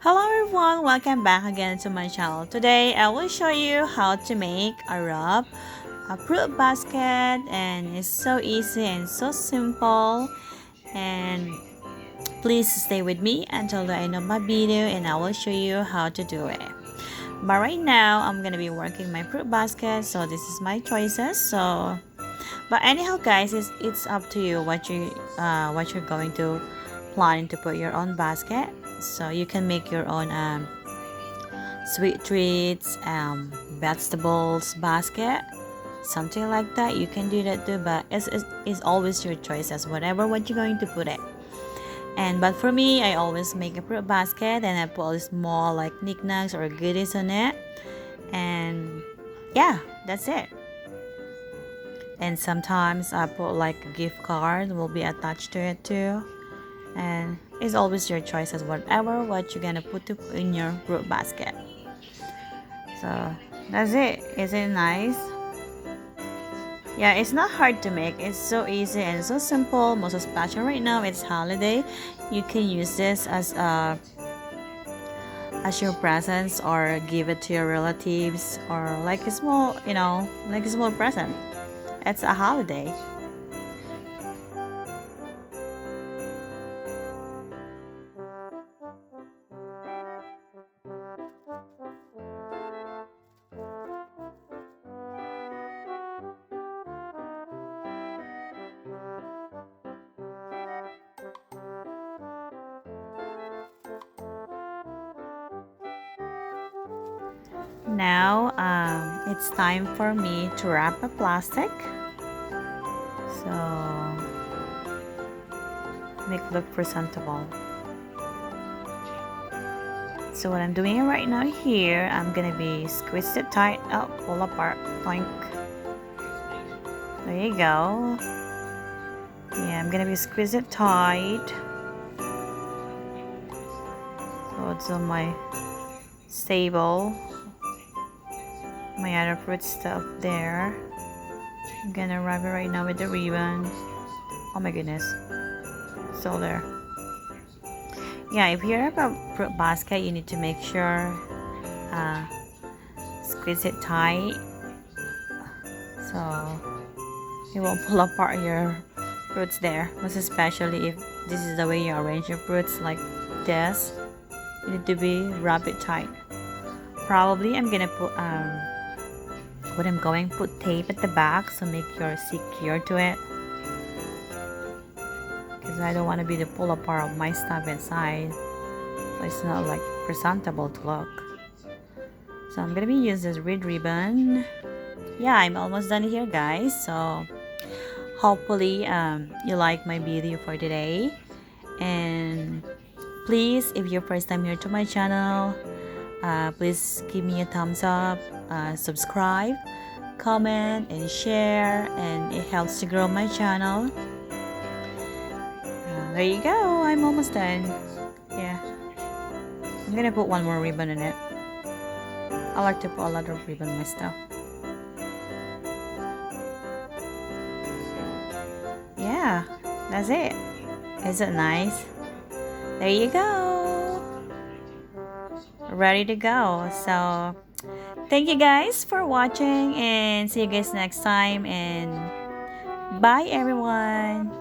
Hello everyone, welcome back again to my channel. Today I will show you how to make a wrap, a fruit basket, and it's so easy and so simple. And please stay with me until the end of my video and I will show you how to do it. But right now I'm gonna be working my fruit basket, so this is my choices. But anyhow guys, it's up to you what you're going to planning to put your own basket. So you can make your own sweet treats, vegetables basket, something like that. You can do that too, but it's always your choice as whatever what you're going to put it. But for me, I always make a fruit basket and I put all the small like knickknacks or goodies on it. And yeah, that's it. And sometimes I put like a gift card will be attached to it too. And it's always your choice as whatever what you're gonna put in your fruit basket. So that's it. Is it nice? Yeah, it's not hard to make. It's so easy and so simple. Most especially right now, it's holiday. You can use this as your presents or give it to your relatives or like a small, like a small present. It's a holiday. Now it's time for me to wrap a plastic. So make it look presentable. So what I'm doing right now here, I'm gonna be squeeze it tight. Oh, pull apart. Boink. There you go. Yeah, I'm gonna be squeeze it tight. So it's on my stable. My other fruit stuff there. I'm gonna wrap it right now with the ribbon. Oh my goodness. Still there. Yeah, if you have a fruit basket, you need to make sure squeeze it tight so it won't pull apart your fruits there. Most especially if this is the way you arrange your fruits like this, you need to be wrap it tight. Probably I'm gonna put what I'm going put tape at the back so make your secure to it. Because I don't want to be the pull apart of my stuff inside, so it's not like presentable to look. So I'm gonna be using this red ribbon. Yeah, I'm almost done here guys, so hopefully you like my video for today. And please, if you're first time here to my channel, please give me a thumbs up, subscribe, comment and share, and it helps to grow my channel. There you go, I'm almost done. Yeah, I'm gonna put one more ribbon in it. I like to put a lot of ribbon in my stuff. Yeah, that's it. Is it nice? There you go. Ready to go. So thank you guys for watching and see you guys next time, and bye everyone.